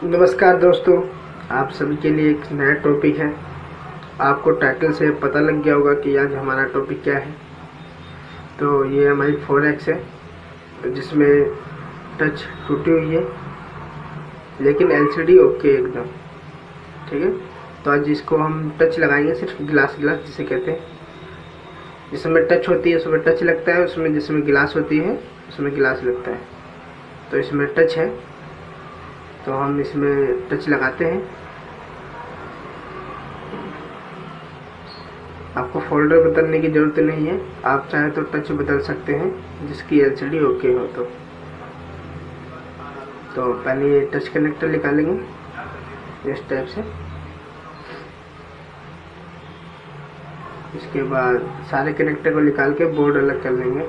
नमस्कार दोस्तों, आप सभी के लिए एक नया टॉपिक है। आपको टाइटल से पता लग गया होगा कि आज हमारा टॉपिक क्या है। तो ये हमारी 4X है जिसमें टच टूटी हुई है, लेकिन LCD ओके एकदम ठीक है। तो आज इसको हम टच लगाएंगे, सिर्फ गिलास जिसे कहते हैं। जिसमें टच होती है उसमें टच लगता है, उसमें जिसमें गिलास होती है उसमें गिलास लगता है। तो इसमें टच है तो हम इसमें टच लगाते हैं। आपको फोल्डर बदलने की ज़रूरत नहीं है, आप चाहे तो टच बदल सकते हैं जिसकी LCD ओके हो। तो पहले ये टच कनेक्टर निकालेंगे इस टाइप से। इसके बाद सारे कनेक्टर को निकाल के बोर्ड अलग कर लेंगे।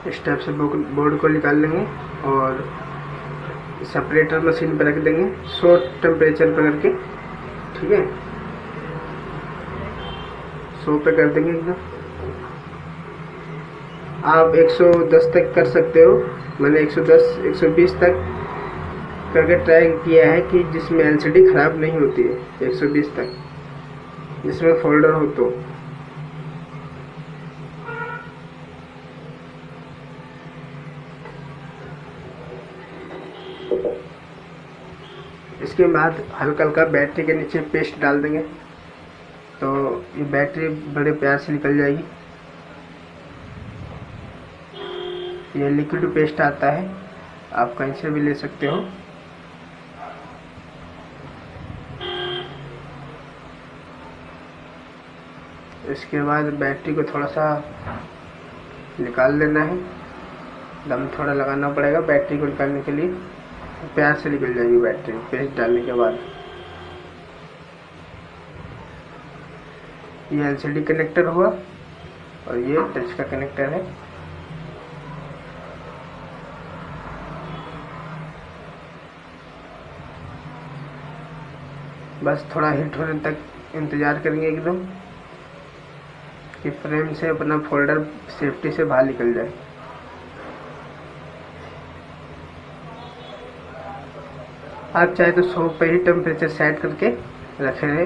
इस टाइप से बोर्ड को निकाल लेंगे और सेपरेटर मशीन पर रख देंगे 100 टेम्परेचर पर करके, ठीक है। 100 पे कर देंगे एकदम। आप 110 तक कर सकते हो, मैंने 110 120 तक करके ट्राई किया है कि जिसमें LCD ख़राब नहीं होती है। 120 तक जिसमें फोल्डर हो तो। इसके बाद हल्का हल्का बैटरी के नीचे पेस्ट डाल देंगे तो ये बैटरी बड़े प्यार से निकल जाएगी। ये लिक्विड पेस्ट आता है, आप कहीं से भी ले सकते हो। इसके बाद बैटरी को थोड़ा सा निकाल लेना है, दम थोड़ा लगाना पड़ेगा बैटरी को निकालने के लिए। प्यार से निकल जाएगी बैटरी पेस्ट डालने के बाद। ये LCD कनेक्टर हुआ और ये टच का कनेक्टर है। बस थोड़ा हीट होने तक इंतज़ार करेंगे एकदम कि फ्रेम से अपना फोल्डर सेफ्टी से बाहर निकल जाए। आप चाहे तो 100 पे ही टेम्परेचर सेट करके रखे हैं,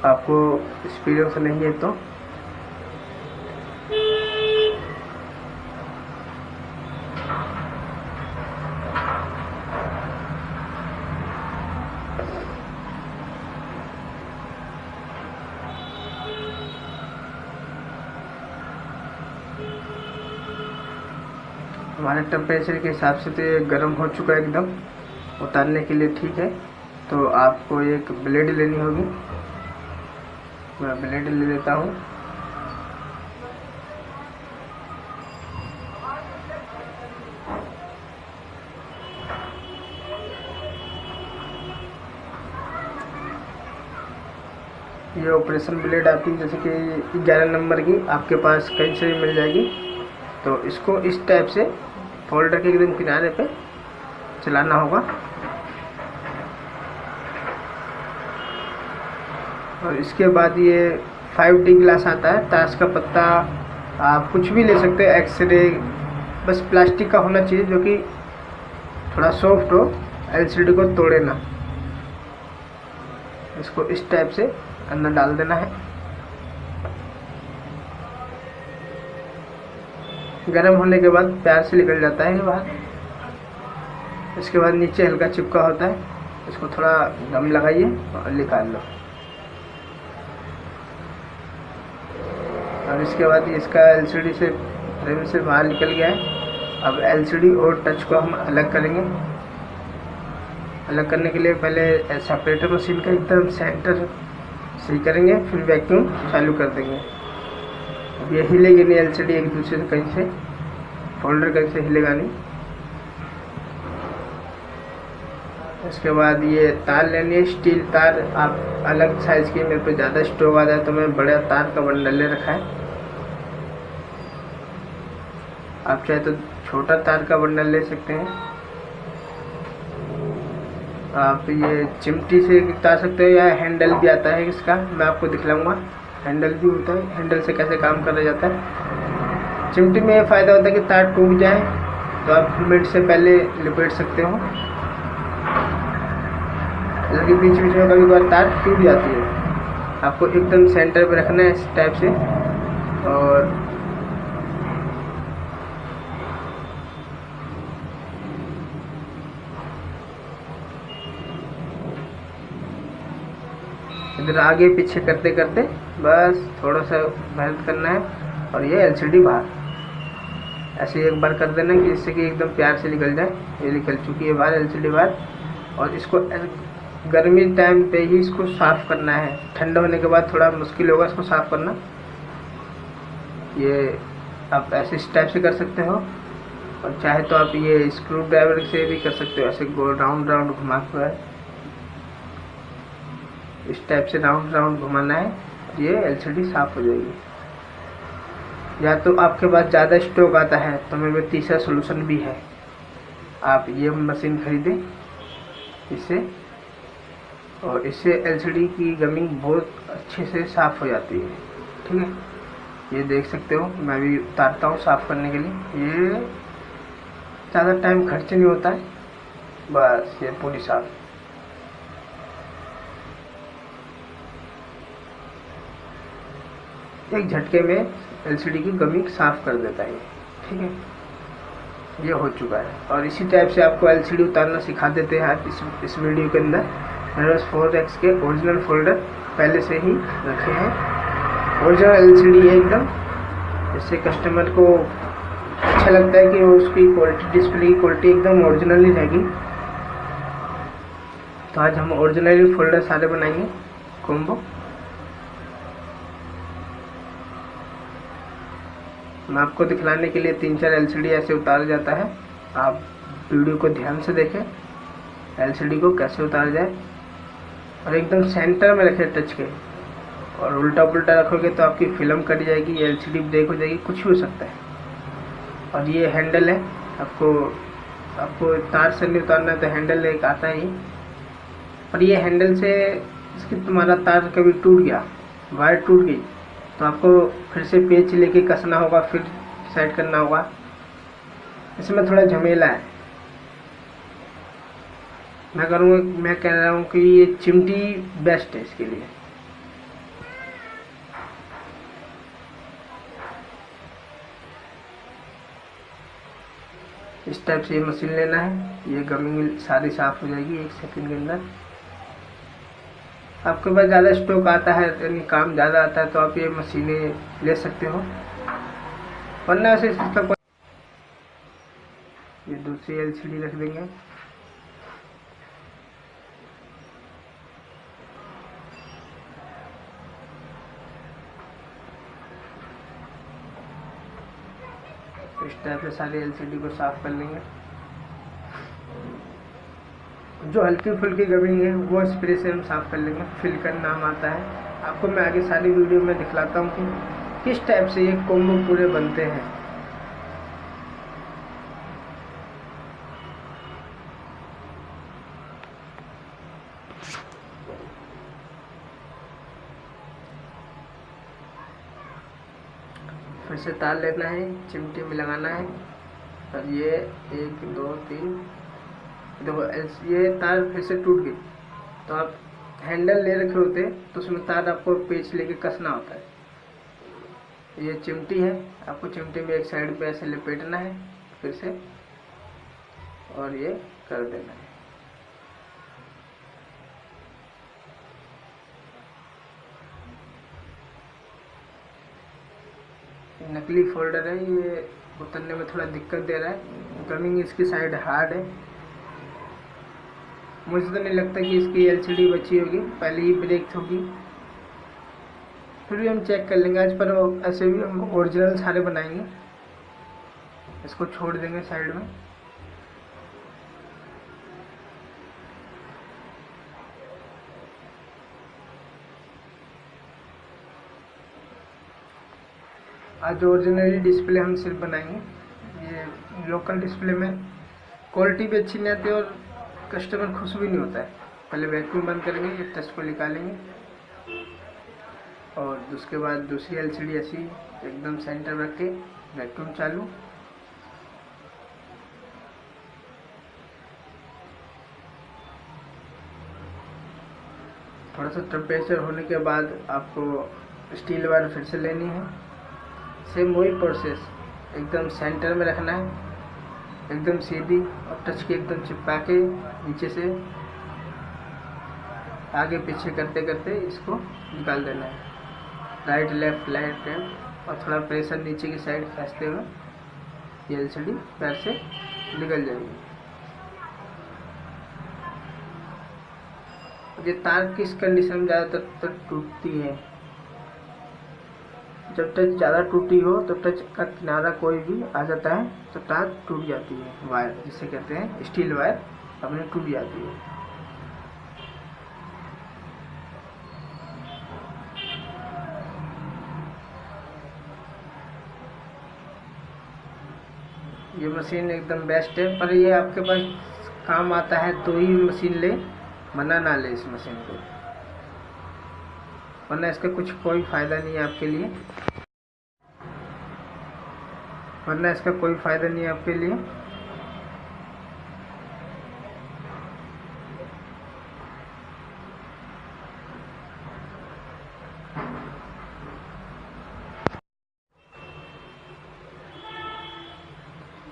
आपको एक्सपीरियंस नहीं है तो। हमारे टेम्परेचर के हिसाब से तो ये गर्म हो चुका है एकदम, उतारने के लिए ठीक है। तो आपको एक ब्लेड लेनी होगी, मैं ब्लेड ले लेता हूँ। ये ऑपरेशन ब्लेड आती है, जैसे कि 11 नंबर की आपके पास कहीं से भी मिल जाएगी। तो इसको इस टाइप से फोल्डर के एकदम किनारे पे चलाना होगा और इसके बाद ये 5D ग्लास आता है, ताश का पत्ता, आप कुछ भी ले सकते हैं, एक्सरे, बस प्लास्टिक का होना चाहिए जो कि थोड़ा सॉफ्ट हो, LCD को तोड़े ना। इसको इस टाइप से अंदर डाल देना है। गर्म होने के बाद प्यार से निकल जाता है बाहर। इसके बाद नीचे हल्का चिपका होता है, इसको थोड़ा दम लगाइए और निकाल लो। और इसके बाद इसका LCD से फ्रेम से बाहर निकल गया है। अब LCD और टच को हम अलग करेंगे। अलग करने के लिए पहले सेपरेटर मशीन का एकदम सेंटर सही करेंगे, फिर वैक्यूम चालू कर देंगे। अब ये हिलेगी नहीं LCD एक दूसरे से, कहीं से फोल्डर कहीं से हिलेगा नहीं। उसके बाद ये तार लेनी है, स्टील तार, आप अलग साइज की, मेरे पे ज़्यादा स्टोव आ जाए तो मैं बड़ा तार का बंडल ले रखा है। आप चाहे तो छोटा तार का बंडल ले सकते हैं। आप ये चिमटी से उतार सकते हो या हैंडल भी आता है इसका, मैं आपको दिखलाऊंगा। हैंडल भी होता है, हैंडल से कैसे काम करा जाता है। चिमटी में ये फ़ायदा होता है कि तार टूट जाए तो आप फिलमेंट से पहले लिपेट सकते हो, जैसे कि बीच बीच में कभी कभार तार टूट जाती है। आपको एकदम सेंटर पे रखना है इस टाइप से, और इधर आगे पीछे करते करते बस थोड़ा सा मेहनत करना है, और ये एलसीडी बाहर ऐसे एक बार कर देना कि जिससे कि एकदम प्यार से निकल जाए। ये निकल चुकी है बाहर एलसीडी बाहर। और इसको गर्मी टाइम पे ही इसको साफ़ करना है, ठंडा होने के बाद थोड़ा मुश्किल होगा इसको साफ़ करना। ये आप ऐसे इस टाइप से कर सकते हो, और चाहे तो आप ये स्क्रू ड्राइवर से भी कर सकते हो, ऐसे गोल राउंड राउंड घुमा के इस टाइप से राउंड राउंड घुमाना है, ये एलसीडी साफ़ हो जाएगी। या तो आपके पास ज़्यादा स्टॉक आता है तो मेरे में तीसरा सोल्यूशन भी है, आप ये मशीन खरीदें इससे, और इससे एलसीडी की गमिंग बहुत अच्छे से साफ़ हो जाती है। ठीक है, ये देख सकते हो मैं भी उतारता हूँ साफ़ करने के लिए। ये ज़्यादा टाइम खर्च नहीं होता है, बस ये पूरी साफ़ एक झटके में एलसीडी की गमिंग साफ़ कर देता है। ठीक है, ये हो चुका है। और इसी टाइप से आपको एलसीडी उतारना सिखा देते हैं आज इस वीडियो के अंदर। मेरे पास 4X के ओरिजिनल फोल्डर पहले से ही रखे हैं, ओरिजिनल एलसीडी है एकदम, जिससे कस्टमर को अच्छा लगता है कि उसकी क्वालिटी, डिस्प्ले की क्वालिटी एकदम ओरिजिनल ही रहेगी। तो आज हम ओरिजिनल फोल्डर सारे बनाएंगे कॉम्बो। मैं आपको दिखलाने के लिए 3-4 एलसीडी ऐसे उतारा जाता है, आप वीडियो को ध्यान से देखें एलसीडी को कैसे उतारा जाए। और एकदम सेंटर में रखें टच के, और उल्टा पुल्टा रखोगे तो आपकी फिल्म कट जाएगी, एलसीडी ब्रेक हो जाएगी, कुछ भी हो सकता है। और ये हैंडल है, आपको तार से नहीं उतारना है तो हैंडल एक आता है। और ये हैंडल से इसकी तुम्हारा तार कभी टूट गया, वायर टूट गई, तो आपको फिर से पेच लेके कसना होगा, फिर सेट करना होगा, इसमें थोड़ा झमेला है। मैं कह रहा हूँ कि ये चिमटी बेस्ट है इसके लिए। इस टाइप से ये मशीन लेना है, ये गमिंग सारी साफ हो जाएगी 1 सेकंड के अंदर। आपके पास ज़्यादा स्टॉक आता है, यानी काम ज़्यादा आता है, तो आप ये मशीनें ले सकते हो, वरना ऐसे इसका ये दूसरी एलसीडी रख देंगे। इस टाइप से सारी एलसीडी को साफ कर लेंगे। जो हल्की फुल्की गमिंग है वो स्प्रे से हम साफ कर लेंगे, फिलकर नाम आता है। आपको मैं आगे सारी वीडियो में दिखलाता हूँ कि किस टाइप से ये कॉम्बो पूरे बनते हैं। फिर से तार लेना है, चिमटी में लगाना है, और ये 1 2 3 देखो ये तार फिर से टूट गई, तो आप हैंडल ले रखे होते तो उसमें तार आपको पेच लेके कसना होता है। ये चिमटी है, आपको चिमटी में एक साइड पे ऐसे लपेटना है फिर से, और ये कर देना है। नकली फोल्डर है, ये उतरने में थोड़ा दिक्कत दे रहा है, गमिंग इसकी साइड हार्ड है। मुझे तो नहीं लगता कि इसकी एलसीडी बची होगी, पहले ही ब्रेक होगी, फिर भी हम चेक कर लेंगे आज। पर ऐसे भी हम ओरिजिनल सारे बनाएंगे, इसको छोड़ देंगे साइड में। आज ओरिजिनली डिस्प्ले हम सिर्फ बनाएंगे, ये लोकल डिस्प्ले में क्वालिटी भी अच्छी नहीं आती और कस्टमर खुश भी नहीं होता है। पहले वैक्यूम बंद करेंगे, ये टच को निकालेंगे, और उसके बाद दूसरी एलसीडी ऐसी एकदम सेंटर में रख के वैक्यूम चालू। थोड़ा सा टेम्परेचर होने के बाद आपको स्टील वायर फिर से लेनी है। सेम वही प्रोसेस, एकदम सेंटर में रखना है, एकदम सीधी, और टच के एकदम चिपका के नीचे से आगे पीछे करते करते इसको निकाल देना है, राइट लेफ्ट, और थोड़ा प्रेशर नीचे की साइड खींचते हुए ये एलसीडी पैर से निकल जाएगी। ये तार किस कंडीशन में ज़्यादातर तक टूटती है? जब टच ज़्यादा टूटी हो तो टच का किनारा कोई भी आ जाता है तो तार टूट जाती है, वायर जिसे कहते हैं स्टील वायर अपने टूट जाती है। ये मशीन एकदम बेस्ट है, पर ये आपके पास काम आता है तो ही मशीन ले, मना ना ले इस मशीन को, वरना इसका कुछ कोई फ़ायदा नहीं है आपके लिए, वरना इसका कोई फ़ायदा नहीं है आपके लिए।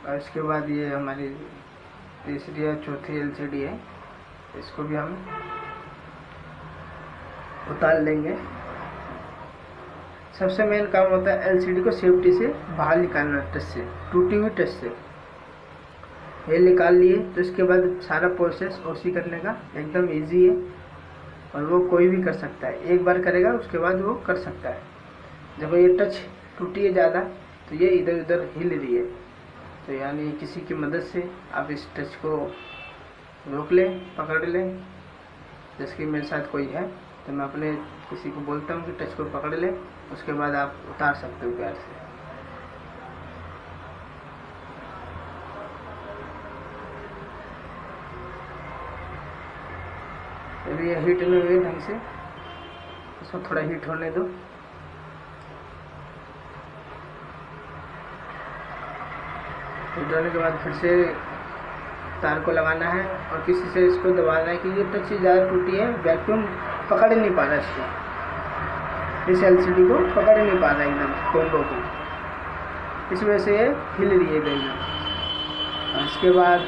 और इसके बाद ये हमारी तीसरी या चौथी एलसीडी है, इसको भी हम उतार लेंगे। सबसे मेन काम होता है एलसीडी को सेफ्टी से बाहर निकालना, टच से, टूटी हुई टच से। ये निकाल लिए तो इसके बाद सारा प्रोसेस ओसी करने का एकदम इजी है और वो कोई भी कर सकता है, एक बार करेगा उसके बाद वो कर सकता है। जब ये टच टूटी है ज़्यादा तो ये इधर उधर हिल रही है, तो यानी किसी की मदद से आप इस टच को रोक लें, पकड़ लें। जैसे कि मेरे साथ कोई है तो मैं अपने किसी को बोलता हूँ कि टच को पकड़ ले, उसके बाद आप उतार सकते हो प्यार से। अभी ये हीट नहीं हुई ढंग से, इसको थोड़ा हीट होने दो। हीट होने के बाद फिर से तार को लगाना है और किसी से इसको दबाना है कि ये टच ज़्यादा टूटी है, वैक्यूम पकड़ नहीं पा रहा इसको, इस एलसीडी को पकड़ नहीं पा रहा एकदम कॉम्बो को, इस वजह से ये हिल रही है एकदम। इसके बाद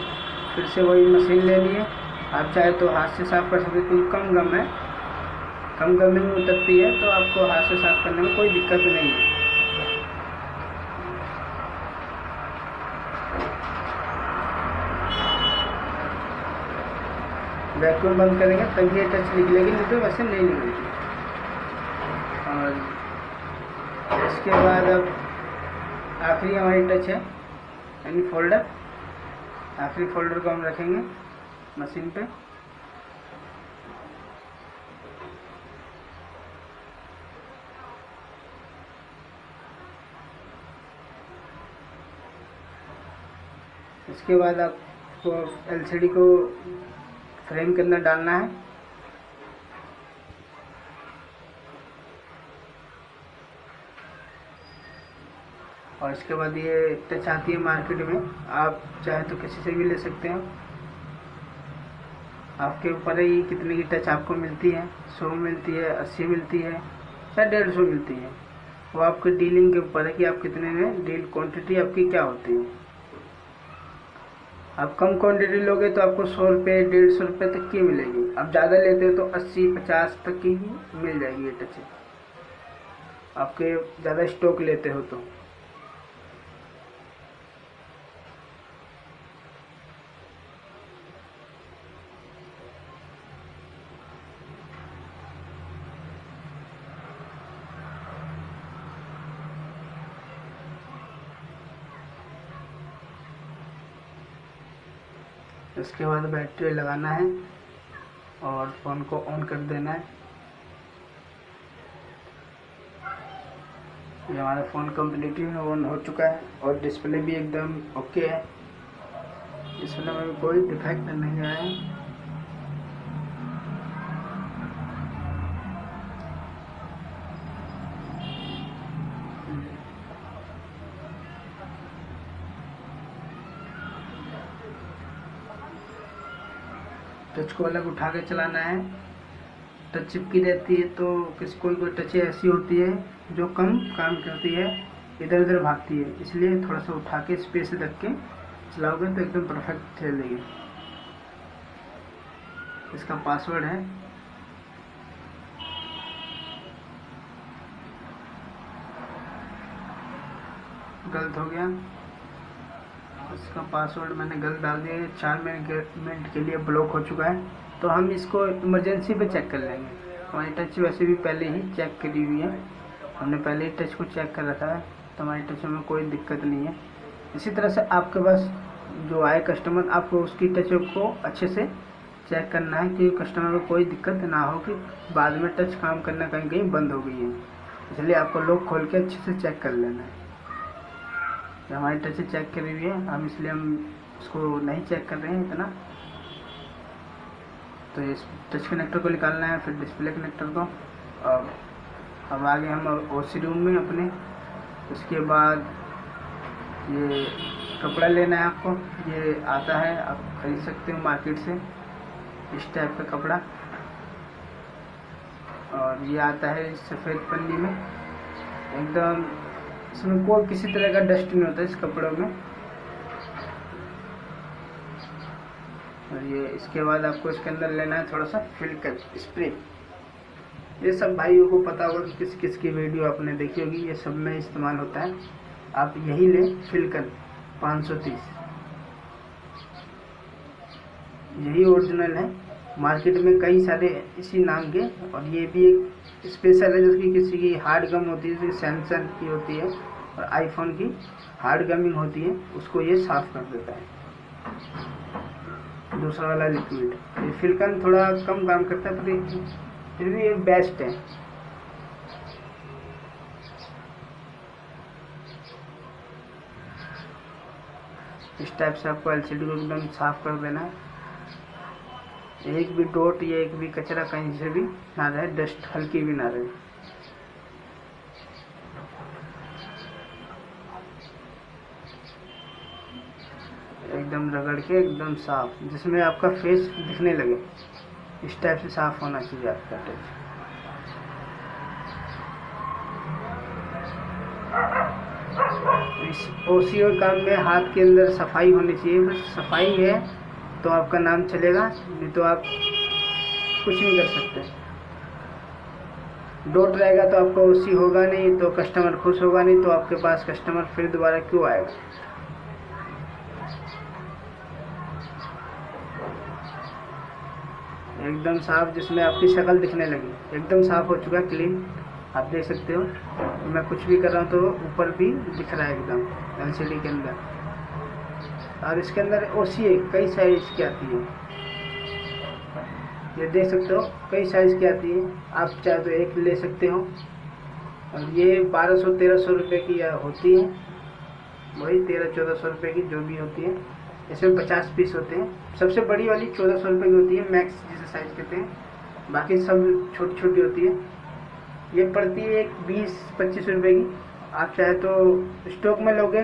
फिर से वही मशीन लेनी है, आप चाहे तो हाथ से साफ कर सकते, क्योंकि कम गम है, कम गम में उतरती है तो आपको हाथ से साफ करने में कोई दिक्कत नहीं है। वैक्यूम बंद करेंगे तभी ये टच निकलेगी, नहीं तो वैसे नहीं निकलेगी। और इसके बाद अब आखिरी हमारी टच है यानी फोल्डर, आखिरी फोल्डर को हम रखेंगे मशीन पे। इसके बाद आपको एलसीडी को फ्रेम के अंदर डालना है, और इसके बाद ये टच आती है मार्केट में, आप चाहे तो किसी से भी ले सकते हैं, आपके ऊपर है कितने की टच आपको मिलती है, 100 मिलती है, 80 मिलती है या 150 मिलती है, वो आपके डीलिंग के ऊपर है कि आप कितने में डील, क्वांटिटी आपकी क्या होती है। आप कम क्वांटिटी लोगे तो आपको 100 रुपये 150 रुपये तक की मिलेगी, आप ज़्यादा लेते हो तो 80-50 तक की ही मिल जाएगी ये टच, आपके ज़्यादा स्टॉक लेते हो तो। इसके बाद बैटरी लगाना है और फ़ोन को ऑन कर देना है। ये हमारा फ़ोन कम्प्लीटली ऑन हो चुका है और डिस्प्ले भी एकदम ओके है, डिस्प्ले में कोई डिफेक्ट नहीं आया है। टच को अलग उठा के चलाना है। टच चिपकी रहती है तो कोई कोई टचें ऐसी होती है जो कम काम करती है, इधर उधर भागती है, इसलिए थोड़ा सा उठा के स्पेस रख के चलाओगे तो एकदम परफेक्ट चलेगी। इसका पासवर्ड है गलत हो गया, इसका पासवर्ड मैंने गलत डाल दिया है। 4 मिनट के लिए ब्लॉक हो चुका है। तो हम इसको इमरजेंसी पे चेक कर लेंगे। हमारी टच वैसे भी पहले ही चेक करी हुई है, हमने पहले ही टच को चेक कर रखा है, तो हमारी टच में कोई दिक्कत नहीं है। इसी तरह से आपके पास जो आए कस्टमर, आपको उसकी टच को अच्छे से चेक करना है कि कस्टमर को कोई दिक्कत ना हो कि बाद में टच काम करना कहीं कहीं बंद हो गई है। इसलिए आपको लॉक खोल के अच्छे से चेक कर लेना है। हमारी टच चेक करी हुई है, हम इसलिए हम उसको नहीं चेक कर रहे हैं इतना। तो इस टच कनेक्टर को निकालना है, फिर डिस्प्ले कनेक्टर को। और अब आगे हम ओसी रूम में अपने। उसके बाद ये कपड़ा लेना है आपको, ये आता है, आप खरीद सकते हो मार्केट से, इस टाइप का कपड़ा। और ये आता है सफ़ेद पन्नी में, एकदम इसमें कोई किसी तरह का डस्ट नहीं होता इस कपड़ों में। और ये इसके बाद आपको इसके अंदर लेना है थोड़ा सा फिल्टर स्प्रे। ये सब भाइयों को पता होगा कि किस किस की वीडियो आपने देखी होगी, ये सब में इस्तेमाल होता है। आप यही लें, फिल्कर 530, यही ओरिजिनल है। मार्केट में कई सारे इसी नाम के, और ये भी एक स्पेशल है, जैसे कि किसी की हार्ड गम होती है, जैसे सैमसंग की होती है और आईफोन की हार्ड गमिंग होती है, उसको ये साफ कर देता है। दूसरा वाला लिक्विड, ये फिल्कर थोड़ा कम काम करता है, पर फिर भी ये बेस्ट है। इस टाइप से आपको एलसीडी को एकदम साफ कर देना है। एक भी डॉट या एक भी कचरा कहीं से भी ना रहे, डस्ट हल्की भी ना रहे। एकदम रगड़ के एकदम साफ, जिसमें आपका फेस दिखने लगे, इस टाइप से साफ होना चाहिए आपका टच। इस ओसीओ काम में हाथ के अंदर सफाई होनी चाहिए, बस सफाई है तो आपका नाम चलेगा, नहीं तो आप कुछ नहीं कर सकते। डॉट रहेगा तो आपका ओसी होगा नहीं, तो कस्टमर खुश होगा नहीं, तो आपके पास कस्टमर फिर दोबारा क्यों आएगा। एकदम साफ, जिसमें आपकी शक्ल दिखने लगी, एकदम साफ हो चुका है, क्लीन। आप देख सकते हो मैं कुछ भी कर रहा हूँ तो ऊपर भी दिख रहा है एकदम एलसीडी के अंदर। और इसके अंदर ओसी कई साइज की आती है, ये देख सकते हो कई साइज की आती है। आप चाहे तो एक ले सकते हो, और ये 1200-1300 रुपये की होती है, वही 1300-1400 रुपये की जो भी होती है। इसमें 50 पीस होते हैं। सबसे बड़ी वाली 1400 रुपये की होती है, मैक्स जिसे साइज कहते हैं, बाकी सब छोटी छोटी होती है। ये पड़ती है 20-25 रुपये की। आप चाहे तो स्टॉक में लोगे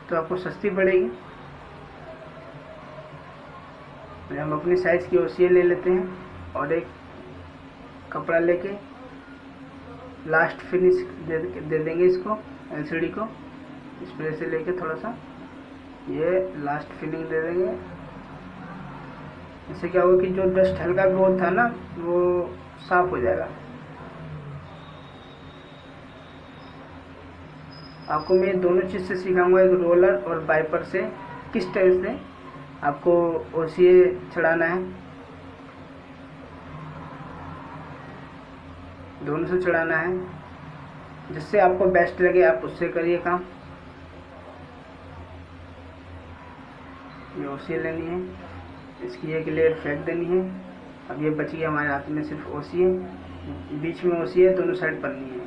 तो आपको सस्ती पड़ेगी। हम अपनी साइज़ की ओसी ले लेते हैं और एक कपड़ा लेके लास्ट फिनिश दे देंगे इसको, एलसीडी को स्प्रे से लेके थोड़ा सा ये लास्ट फिनिश दे देंगे। इससे क्या होगा कि जो डस्ट हल्का बहुत था ना, वो साफ हो जाएगा। आपको मैं दोनों चीज़ से सिखाऊंगा, एक रोलर और वाइपर से किस तरह से आपको ओसीए चढ़ाना है, दोनों से चढ़ाना है, जिससे आपको बेस्ट लगे आप उससे करिए काम। ये ओसी लेनी है, इसकी एक लेयर फेंक देनी है। अब ये बच गया हमारे हाथ में, सिर्फ ओसी है, बीच में ओसी है, दोनों साइड पन्नी है।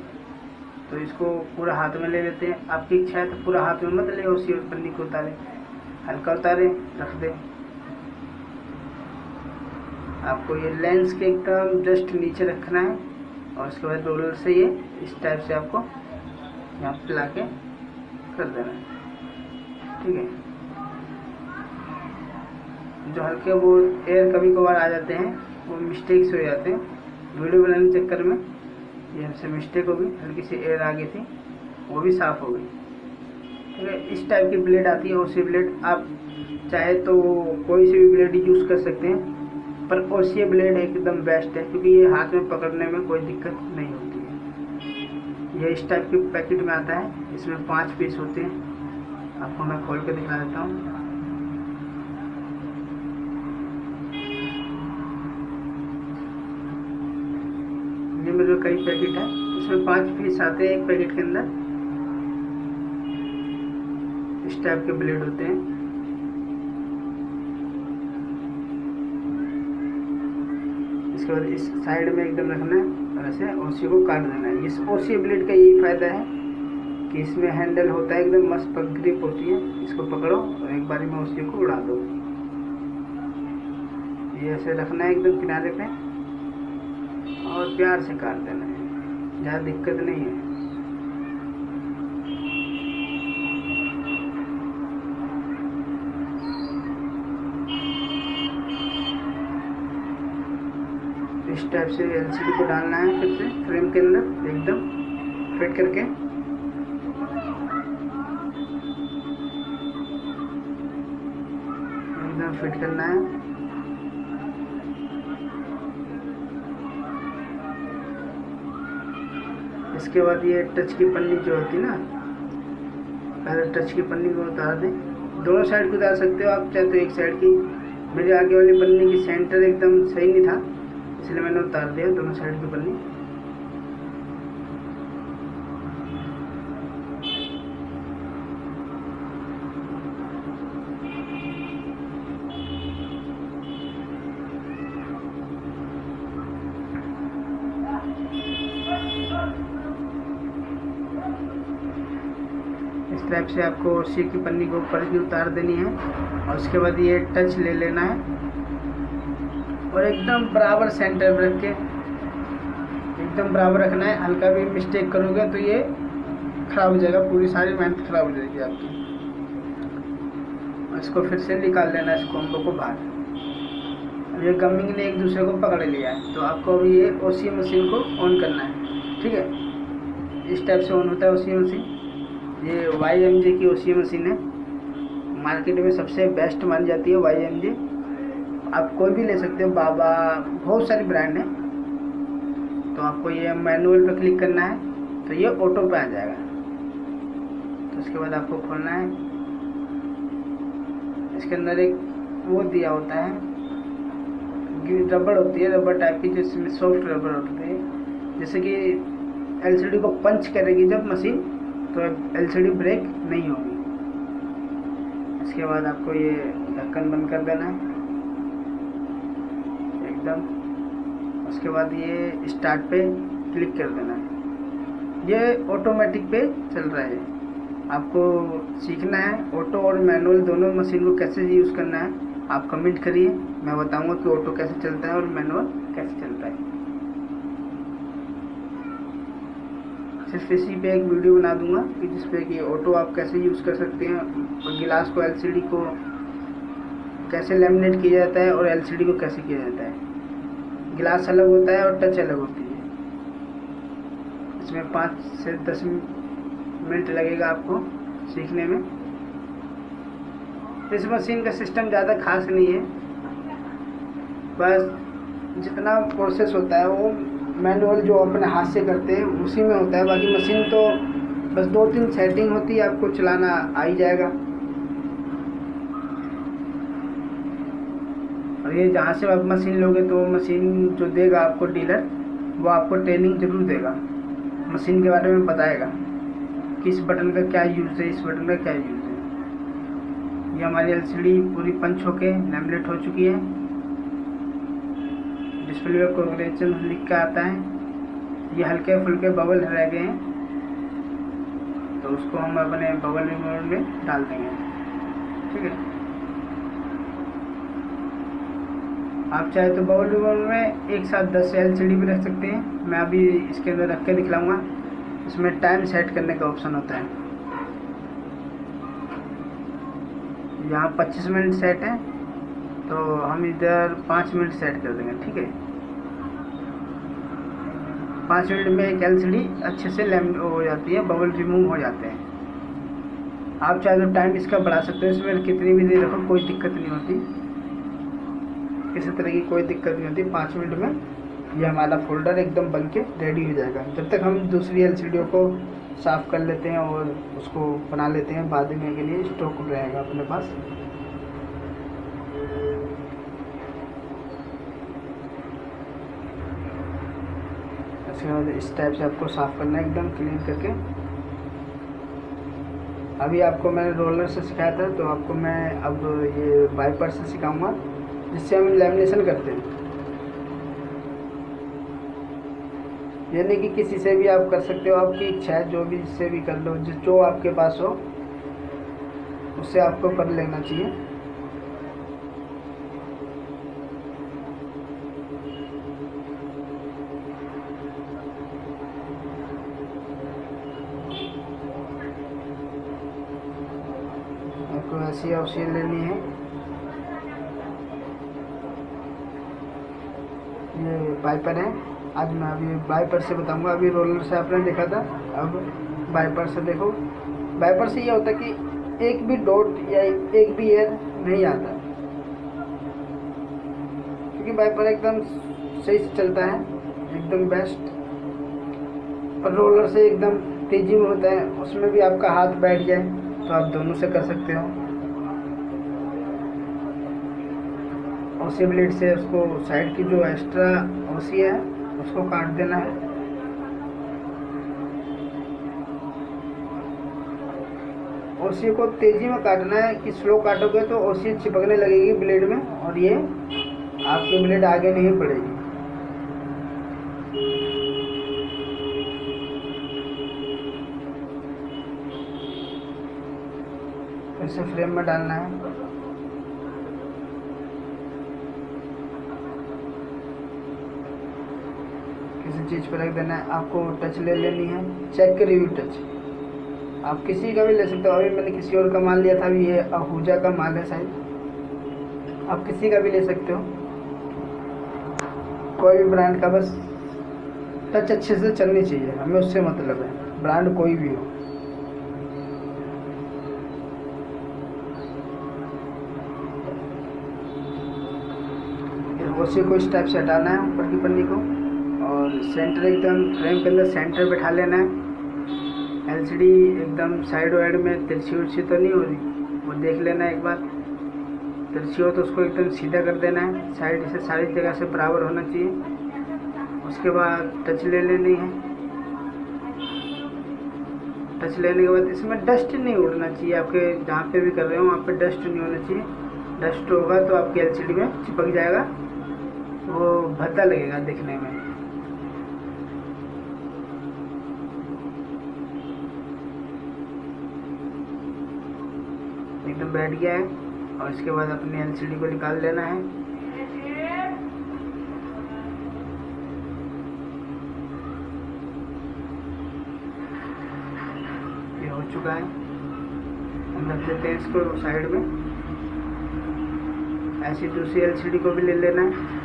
तो इसको पूरा हाथ में ले लेते हैं। आपकी इच्छा है तो पूरा हाथ में मत ले, ओसी और पन्नी को उतारे, हल्का उतारे रख दें। आपको ये लेंस के एकदम जस्ट नीचे रखना है, और उसके बाद रोलर से ये इस टाइप से आपको यहाँ पे ला के कर देना है, ठीक है। जो हल्के वो एयर कभी कभार आ जाते हैं, वो मिस्टेक से हो जाते हैं। वीडियो बनाने के चक्कर में ये हमसे मिस्टेक हो गई, हल्की सी एयर आ गई थी, वो भी साफ़ हो गई। ठीक है, इस टाइप की ब्लेड आती है ओसी ब्लेड। आप चाहे तो कोई सी भी ब्लेड यूज़ कर सकते हैं, पर ओसी ब्लेड एकदम बेस्ट है, क्योंकि ये हाथ में पकड़ने में कोई दिक्कत नहीं होती है। ये इस टाइप के पैकेट में आता है, इसमें 5 पीस होते हैं। आपको मैं खोल के दिखा देता हूँ। ये मेरे कई पैकेट है, इसमें 5 पीस आते हैं एक पैकेट के अंदर। इस टाइप के ब्लेड होते हैं। इसके बाद इस साइड में एकदम रखना है और ऐसे ओसी को काट देना है। इस ओसी ब्लेड का यही फायदा है कि इसमें हैंडल होता है, एकदम मस्त ग्रिप होती है। इसको पकड़ो और एक बारी में ओसी को उड़ा दो। ये ऐसे रखना है एकदम किनारे पे और प्यार से काट देना है, ज़्यादा दिक्कत नहीं है। इस टाइप से एलसीडी को डालना है, फिर से फ्रेम के अंदर एकदम फिट करके। एकदम फिट करना है। इसके बाद ये टच की पन्नी जो होती है ना, पहले टच की पन्नी को उतार दें। दोनों साइड को उतार सकते हो आप, चाहे तो एक साइड की। मेरे आगे वाली पन्नी की सेंटर एकदम सही नहीं था, इसलिए मैंने उतार दिया दोनों साइड की पन्नी। इस टाइप से आपको ओसी की पन्नी को ऊपर की उतार देनी है और उसके बाद ये टच ले लेना है और एकदम बराबर सेंटर में रख के एकदम बराबर रखना है। हल्का भी मिस्टेक करोगे तो ये खराब हो जाएगा, पूरी सारी मेहनत खराब हो जाएगी आपकी। इसको फिर से निकाल लेना है, इस कॉम्बो को बाहर। ये गमिंग ने एक दूसरे को पकड़ लिया है, तो आपको अभी ये ओसी मशीन को ऑन करना है। ठीक है, इस टाइप से ऑन होता है ओसी मशीन। ये YMJ की ओसी मशीन है, मार्केट में सबसे बेस्ट मानी जाती है YMJ। आप कोई भी ले सकते हो, बाबा, बहुत सारी ब्रांड है। तो आपको ये मैनुअल पे क्लिक करना है तो ये ऑटो पे आ जाएगा। तो उसके बाद आपको खोलना है। इसके अंदर एक वो दिया होता है, रबड़ होती है, रबड़ टाइप की, जिसमें सॉफ्ट रबड़ होती है। जैसे कि LCD को पंच करेगी जब मशीन, तो LCD ब्रेक नहीं होगी। इसके बाद आपको ये ढक्कन बंद कर देना है एकदम। उसके बाद ये स्टार्ट पे क्लिक कर देना है। ये ऑटोमेटिक पे चल रहा है। आपको सीखना है ऑटो और मैनुअल दोनों मशीन को कैसे यूज़ करना है। आप कमेंट करिए, मैं बताऊंगा कि ऑटो कैसे चलता है और मैनुअल कैसे चलता है। सिर्फ इसी पे एक वीडियो बना दूंगा कि जिसपे कि ऑटो आप कैसे यूज़ कर सकते हैं और गिलास को, LCD को कैसे लेमिनेट किया जाता है और LCD को कैसे किया जाता है। गिलास अलग होता है और टच अलग होती है। इसमें 5 से 10 मिनट लगेगा आपको सीखने में। इस मशीन का सिस्टम ज़्यादा खास नहीं है, बस जितना प्रोसेस होता है वो मैनुअल जो अपने हाथ से करते हैं उसी में होता है। बाकी मशीन तो बस 2-3 सेटिंग होती है, आपको चलाना आ ही जाएगा। और ये जहाँ से आप मशीन लोगे तो मशीन जो देगा आपको डीलर, वो आपको ट्रेनिंग जरूर देगा, मशीन के बारे में बताएगा कि इस बटन का क्या यूज़ है, इस बटन का क्या यूज़ है। ये हमारी LCD पूरी पंच होके लैमिनेट हो चुकी है। डिस्प्ले में कांग्रेचुलेशन लिख के आता है। ये हल्के फुल्के बबल रह गए हैं, तो उसको हम अपने बबल रिमूवर में डाल देंगे। ठीक है, आप चाहे तो बबल रिमूवर में एक साथ 10 LCD भी रख सकते हैं। मैं अभी इसके अंदर रख के दिखलाऊंगा। इसमें टाइम सेट करने का ऑप्शन होता है। यहाँ 25 मिनट सेट है, तो हम इधर 5 मिनट सेट कर देंगे, ठीक है। 5 मिनट में एक LCD अच्छे से लैमिनेट हो जाती है, बबल रिमूव हो जाते हैं। आप चाहे तो टाइम इसका बढ़ा सकते हो, इसमें कितनी भी देर रखो कोई दिक्कत नहीं होती, किसी तरह की कोई दिक्कत नहीं होती। 5 मिनट में ये हमारा फोल्डर एकदम बन के रेडी हो जाएगा। जब तक हम दूसरी LCD को साफ़ कर लेते हैं और उसको बना लेते हैं, बाद में के लिए स्टॉक रहेगा अपने पास। इसके बाद इस टाइप से आपको साफ़ करना है एकदम क्लीन करके। अभी आपको मैंने रोलर से सिखाया था, तो आपको मैं अब ये वाइपर से सिखाऊंगा, जिससे हम लैमिनेशन करते हैं। यानी कि किसी से भी आप कर सकते हो, आपकी इच्छा है, जो भी जिससे भी कर लो, जो आपके पास हो उससे आपको कर लेना चाहिए। आपको ऐसी औषधि लेनी है। ये वाइपर है, आज मैं अभी वाइपर से बताऊंगा। अभी रोलर से आपने देखा था, अब वाइपर से देखो। वाइपर से ये होता है कि एक भी डॉट या एक भी एयर नहीं आता, क्योंकि वाइपर एकदम सही से चलता है, एकदम बेस्ट। और रोलर से एकदम तेजी में होता है, उसमें भी आपका हाथ बैठ जाए तो आप दोनों से कर सकते हो। ओसी ब्लेड से उसको साइड की जो एक्स्ट्रा ओसी है उसको काट देना है। ओसी को तेजी में काटना है, कि स्लो काटोगे तो ओसी चिपकने लगेगी ब्लेड में और ये आपकी ब्लेड आगे नहीं बढ़ेगी। इसे फ्रेम में डालना है। किसी चीज़ पर रख देना है। आपको टच ले लेनी है, चेक के रिव्यू टच। आप किसी का भी ले सकते हो। अभी मैंने किसी और का माल लिया था, अभी ये आहूजा का माल है शायद। आप किसी का भी ले सकते हो, कोई भी ब्रांड का, बस टच अच्छे से चलनी चाहिए, हमें उससे मतलब है, ब्रांड कोई भी हो। उसी को इस टाइप से हटाना है, ऊपर की पन्नी को, और सेंटर एकदम फ्रेम के अंदर सेंटर बैठा लेना है। LCD एकदम साइड वाइड में तिरछी उर्छी तो नहीं हो रही, वो देख लेना है एक बार। तिरछी हो तो उसको एकदम सीधा कर देना है, साइड से सारी जगह से बराबर होना चाहिए। उसके बाद टच ले लेनी है। टच लेने के बाद इसमें डस्ट नहीं उड़ना चाहिए, आपके जहाँ पे भी कर रहे हो वहाँ पे डस्ट नहीं होना चाहिए। डस्ट होगा तो आपकी LCD में चिपक जाएगा, वो भद्दा लगेगा देखने में। एकदम बैठ गया है, और इसके बाद अपनी LCD को निकाल लेना है। ये हो चुका है, हम रख लेते हैं इसको साइड में। ऐसी दूसरी LCD को भी ले लेना है।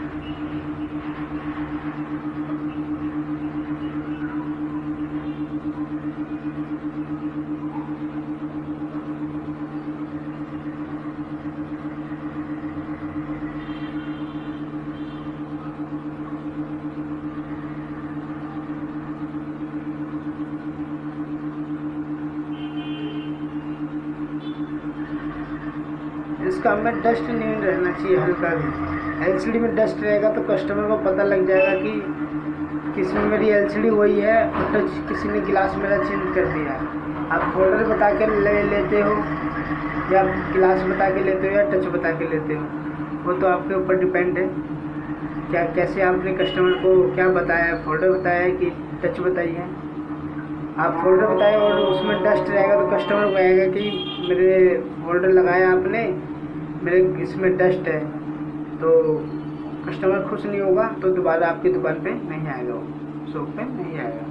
इसका में डस्ट नहीं रहना चाहिए हल्का भी। LCD में डस्ट रहेगा तो कस्टमर को पता लग जाएगा कि किसी मेरी LCD वही है, और टच किसी ने गिलास मेरा चेंज कर दिया है। आप फोल्डर बता के लेते हो, या गिलास बता के लेते हो, या टच बता के लेते हो, वो तो आपके ऊपर डिपेंड है। क्या कैसे आपने कस्टमर को क्या बताया है, फोल्डर बताया है कि टच बताई है। आप फोल्डर बताए और उसमें डस्ट रहेगा तो कस्टमर को आएगा कि मेरे फोल्डर लगाया आपने, मेरे इसमें डस्ट है, तो कस्टमर खुश नहीं होगा, तो दोबारा आपकी दुकान पे नहीं आएगा, वो शॉप पे नहीं आएगा।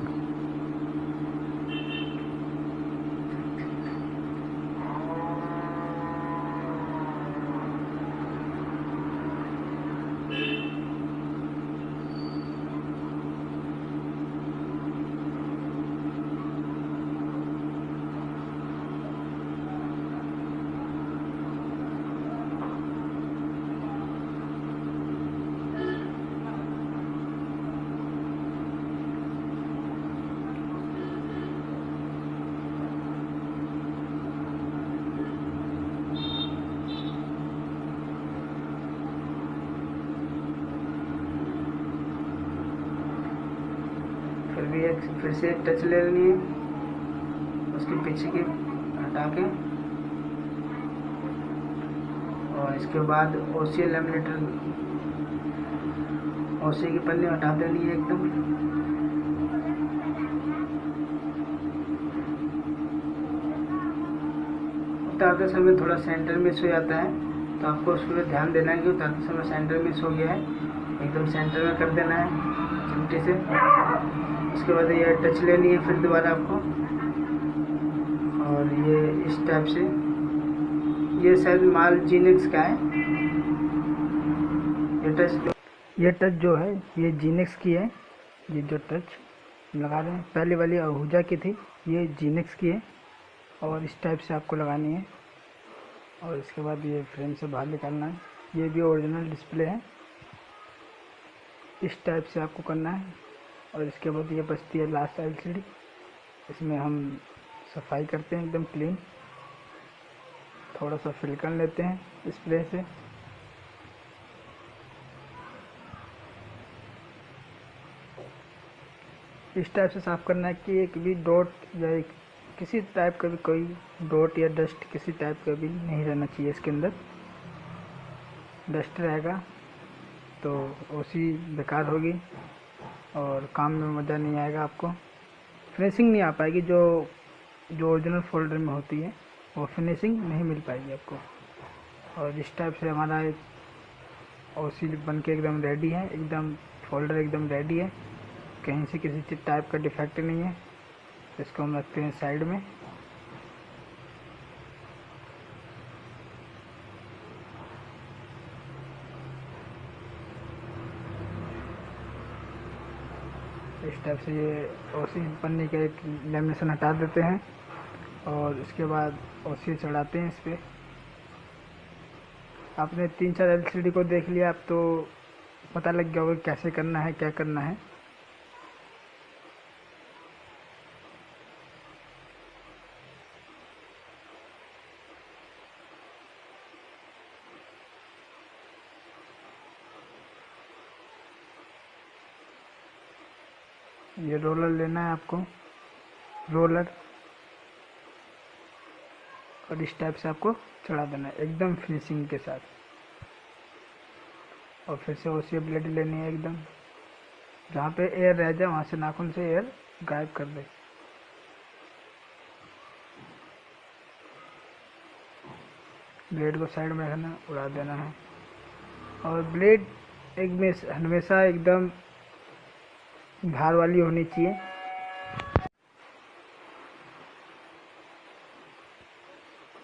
एक फिर से टच ले लेनी है, उसके पीछे की हटा के, और इसके बाद ओसी लैमिनेटर, ओसी की पल्ली हटा देनी है एकदम। उतारते समय थोड़ा सेंटर मिस हो जाता है, तो आपको उस पर ध्यान देना है कि उतारते समय सेंटर मिस हो गया है, एकदम सेंटर में कर देना है चिमटे से। उसके बाद ये टच लेनी है फिर दोबारा आपको, और ये इस टाइप से, ये शायद माल जीनेक्स का है। ये टच जो है ये जीनेक्स की है। ये जो टच लगा रहे हैं, पहले वाली आहूजा की थी, ये जीनेक्स की है, और इस टाइप से आपको लगानी है। और इसके बाद ये फ्रेम से बाहर निकालना है। ये भी ओरिजिनल डिस्प्ले है, इस टाइप से आपको करना है। और इसके बाद ये बचती है लास्ट एलसीडी, इसमें हम सफाई करते हैं एकदम क्लीन, थोड़ा सा फिल कर लेते हैं स्प्रे से। इस टाइप से साफ़ करना है कि एक भी डॉट या एक किसी टाइप का भी कोई डॉट या डस्ट किसी टाइप का भी नहीं रहना चाहिए इसके अंदर। डस्ट रहेगा तो ओसी बेकार होगी और काम में मज़ा नहीं आएगा, आपको फिनिशिंग नहीं आ पाएगी। जो जो ओरिजिनल फोल्डर में होती है वो फिनिशिंग नहीं मिल पाएगी आपको। और इस टाइप से हमारा ओसी बन के एकदम रेडी है, एकदम फोल्डर एकदम रेडी है, कहीं से किसी टाइप का डिफेक्ट नहीं है। इसको हम रखते हैं साइड में। इस टाइप से ये ओसी पन्नी का एक लेमिनेशन हटा देते हैं, और इसके बाद ओसी चढ़ाते हैं इस पर। आपने 3-4 एलसीडी को देख लिया, अब तो पता लग गया होगा कैसे करना है, क्या करना है। ये रोलर लेना है आपको, रोलर, और इस टाइप से आपको चढ़ा देना है एकदम फिनिशिंग के साथ। और फिर से ओसी ब्लेड लेनी है एकदम, जहाँ पे एयर रह जाए वहाँ से नाखून से एयर गायब कर दे। ब्लेड को साइड में रखना, उड़ा देना है। और ब्लेड एक में हमेशा एकदम धार वाली होनी चाहिए।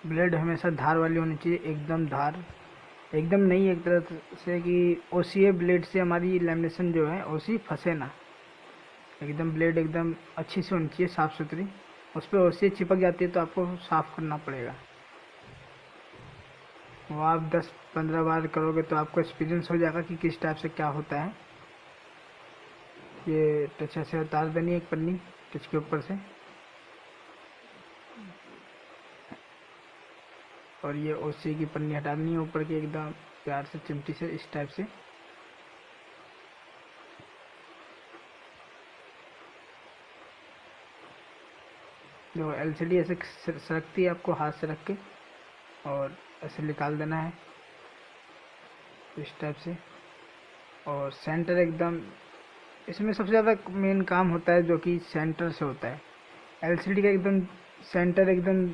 ब्लेड हमेशा धार वाली होनी चाहिए, एकदम धार, एकदम नहीं एक तरह से कि ओसी ब्लेड से हमारी लेमिनेशन जो है ओसी फंसे ना, एकदम ब्लेड एकदम अच्छी से होनी चाहिए, साफ़ सुथरी। उस पर ओसी चिपक जाती है तो आपको साफ़ करना पड़ेगा। वो आप 10-15 बार करोगे तो आपको एक्सपीरियंस हो जाएगा कि किस टाइप से क्या होता है। ये टच ऐसे उतार देनी है एक पन्नी टच के ऊपर से, और ये ओसी की पन्नी हटा देनी है ऊपर की एकदम प्यार से चिमटी से, इस टाइप से। जो एलसीडी ऐसे सरकती है, आपको हाथ से रख के और ऐसे निकाल देना है इस टाइप से। और सेंटर एकदम, इसमें सबसे ज़्यादा मेन काम होता है जो कि सेंटर से होता है। एलसीडी का एकदम सेंटर एकदम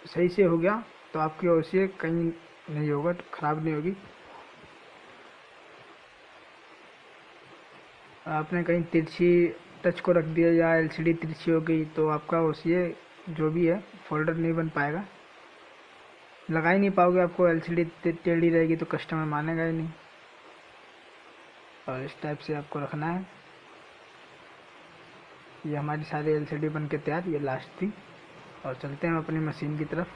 सही से हो गया तो आपकी ओसी कहीं नहीं होगा, तो ख़राब नहीं होगी। आपने कहीं तिरछी टच को रख दिया या एलसीडी तिरछी हो गई तो आपका ओसी जो भी है फोल्डर नहीं बन पाएगा, लगा ही नहीं पाओगे। आपको एलसीडी टेढ़ी रहेगी तो कस्टमर मानेगा ही नहीं। और इस टाइप से आपको रखना है। ये हमारी सारी एलसीडी बन के तैयार, ये लास्ट थी। और चलते हैं अपनी मशीन की तरफ।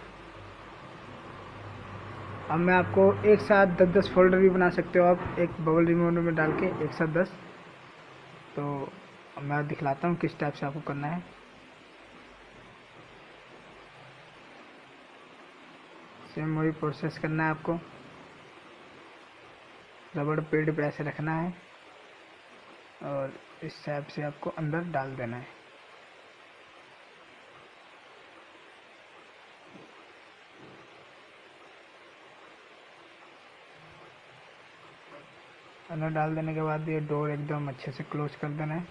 अब मैं आपको एक साथ 10-10 फोल्डर भी बना सकते हो आप, एक बबल रिमूवर में डाल के एक साथ 10। तो मैं दिखलाता हूँ किस टाइप से आपको करना है। सेम वही प्रोसेस करना है आपको। रबड़ पेड़ पे ऐसे रखना है और इस हिसाब से आपको अंदर डाल देना है। अंदर डाल देने के बाद ये डोर एकदम अच्छे से क्लोज कर देना है।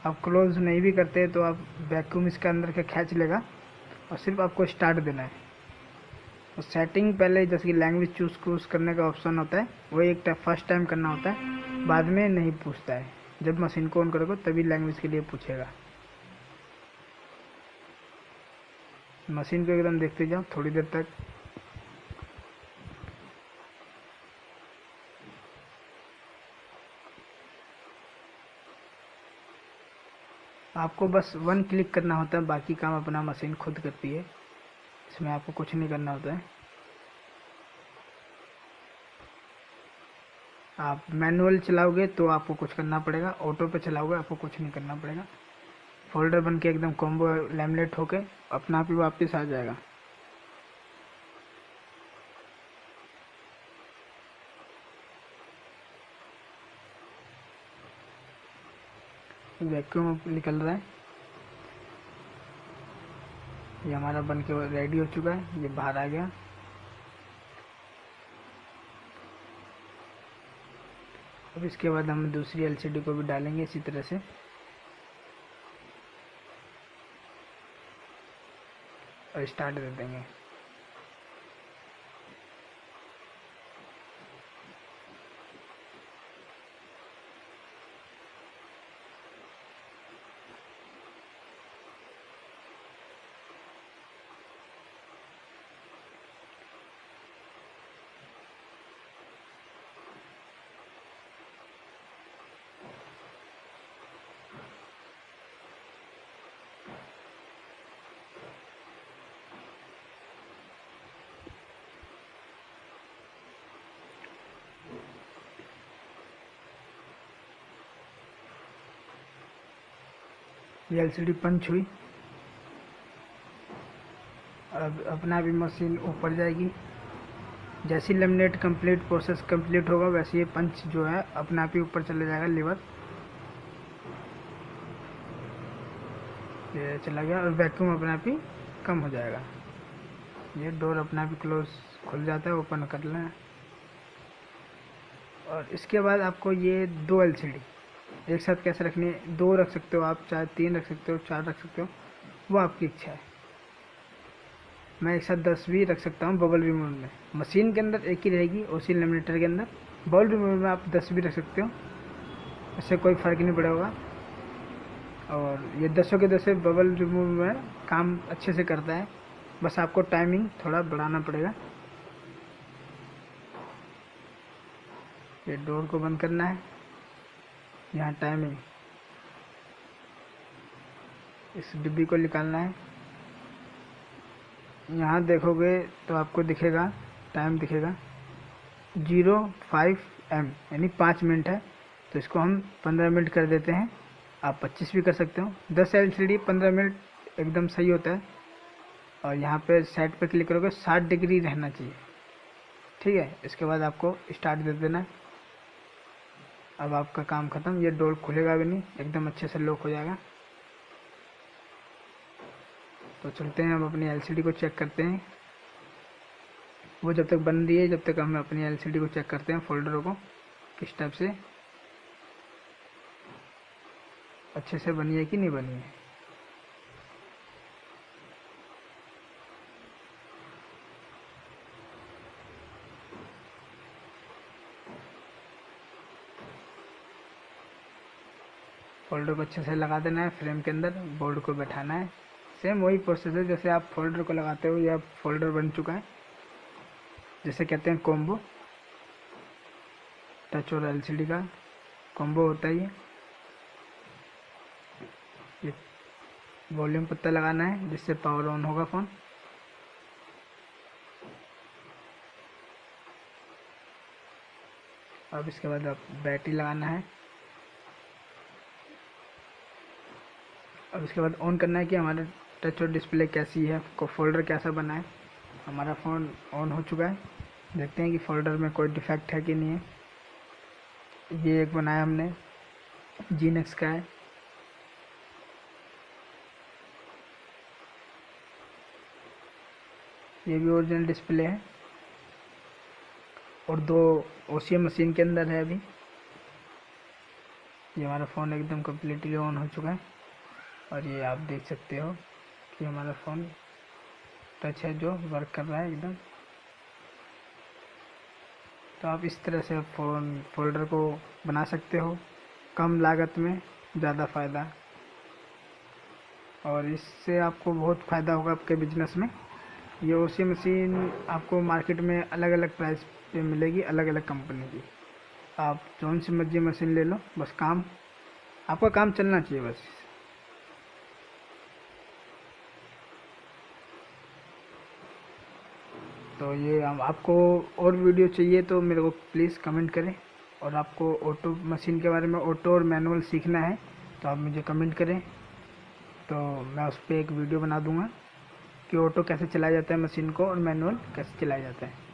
आप क्लोज नहीं भी करते तो आप वैक्यूम इसके अंदर के खींच लेगा और सिर्फ आपको स्टार्ट देना है। तो सेटिंग पहले जैसे कि लैंग्वेज चूज़ करने का ऑप्शन होता है, वो एक फर्स्ट टाइम करना होता है, बाद में नहीं पूछता है। जब मशीन को ऑन करोगे तभी लैंग्वेज के लिए पूछेगा। मशीन को एकदम देखते जाओ थोड़ी देर तक। आपको बस 1 क्लिक करना होता है, बाकी काम अपना मशीन खुद करती है, इसमें आपको कुछ नहीं करना होता है। आप मैनुअल चलाओगे तो आपको कुछ करना पड़ेगा, ऑटो पे चलाओगे आपको कुछ नहीं करना पड़ेगा। फोल्डर बन के एकदम कॉम्बो लैमिनेट होके अपना आप ही वापस आ जाएगा। वैक्यूम निकल रहा है, ये हमारा बन के रेडी हो चुका है, ये बाहर आ गया। अब इसके बाद हम दूसरी एलसीडी को भी डालेंगे इसी तरह से, और स्टार्ट दे देंगे। ये एलसीडी पंच हुई, अब अपना भी मशीन ऊपर जाएगी। जैसे लेमिनेट कंप्लीट प्रोसेस कंप्लीट होगा वैसे ये पंच जो है अपना आप ही ऊपर चले जाएगा लीवर, ये चला गया और वैक्यूम अपना आप ही कम हो जाएगा। ये डोर अपना भी क्लोज खुल जाता है, ओपन कर लें। और इसके बाद आपको ये 2 एलसीडी एक साथ कैसे रखनी है, 2 रख सकते हो आप, चाहे 3 रख सकते हो, 4 रख सकते हो, वो आपकी इच्छा है। मैं एक साथ 10 भी रख सकता हूँ बबल रिमूवर में। मशीन के अंदर एक ही रहेगी, ओसी लेमिनेटर के अंदर बबल रिमूवर में आप 10 भी रख सकते हो, इससे कोई फ़र्क नहीं पड़ेगा। और ये 10 के 10 बबल रिमूवर में काम अच्छे से करता है, बस आपको टाइमिंग थोड़ा बढ़ाना पड़ेगा। ये डोर को बंद करना है, यहाँ टाइमिंग, इस डिब्बी को निकालना है। यहाँ देखोगे तो आपको दिखेगा, टाइम दिखेगा 05 यानी 5 मिनट है, तो इसको हम 15 मिनट कर देते हैं। आप 25 भी कर सकते हो। 10 एलसीडी 15 मिनट एकदम सही होता है। और यहाँ पे सेट पे क्लिक करोगे 60 डिग्री रहना चाहिए, ठीक है। इसके बाद आपको स्टार्ट दे देना है। अब आपका काम ख़त्म, ये डोर खुलेगा भी नहीं, एकदम अच्छे से लॉक हो जाएगा। तो चलते हैं, हम अपनी एलसीडी को चेक करते हैं। वो जब तक बन रही है जब तक हम अपनी एलसीडी को चेक करते हैं, फोल्डरों को किस टाइप से अच्छे से बनी है कि नहीं बनी है। फोल्डर को अच्छे से लगा देना है, फ्रेम के अंदर बोर्ड को बैठाना है। सेम वही प्रोसेस है जैसे आप फोल्डर को लगाते हो, यह फोल्डर बन चुका है, जैसे कहते हैं कॉम्बो। टच और एलसीडी का कॉम्बो होता है ये वॉल्यूम पत्ता लगाना है जिससे पावर ऑन होगा फ़ोन। अब इसके बाद आप बैटरी लगाना है। अब इसके बाद ऑन करना है कि हमारा टच और डिस्प्ले कैसी है, को फोल्डर कैसा बना है। हमारा फ़ोन ऑन हो चुका है, देखते हैं कि फोल्डर में कोई डिफेक्ट है कि नहीं है। ये एक बनाया हमने, जीनेक्स का है। ये भी ओरिजिनल डिस्प्ले है और 2 ओसीएम मशीन के अंदर है अभी। ये हमारा फ़ोन एकदम कम्प्लीटली ऑन हो चुका है और ये आप देख सकते हो कि हमारा फ़ोन टच है जो वर्क कर रहा है एकदम। तो आप इस तरह से फोल्डर को बना सकते हो, कम लागत में ज़्यादा फ़ायदा, और इससे आपको बहुत फ़ायदा होगा आपके बिजनेस में। ये ओसी मशीन आपको मार्केट में अलग अलग प्राइस पे मिलेगी, अलग अलग कंपनी की। आप जौन सी मर्जी मशीन ले लो, बस काम आपका काम चलना चाहिए बस। तो ये आपको और वीडियो चाहिए तो मेरे को प्लीज़ कमेंट करें, और आपको ऑटो मशीन के बारे में, ऑटो और मैनुअल सीखना है तो आप मुझे कमेंट करें, तो मैं उस पर एक वीडियो बना दूंगा कि ऑटो कैसे चलाया जाता है मशीन को और मैनुअल कैसे चलाया जाता है।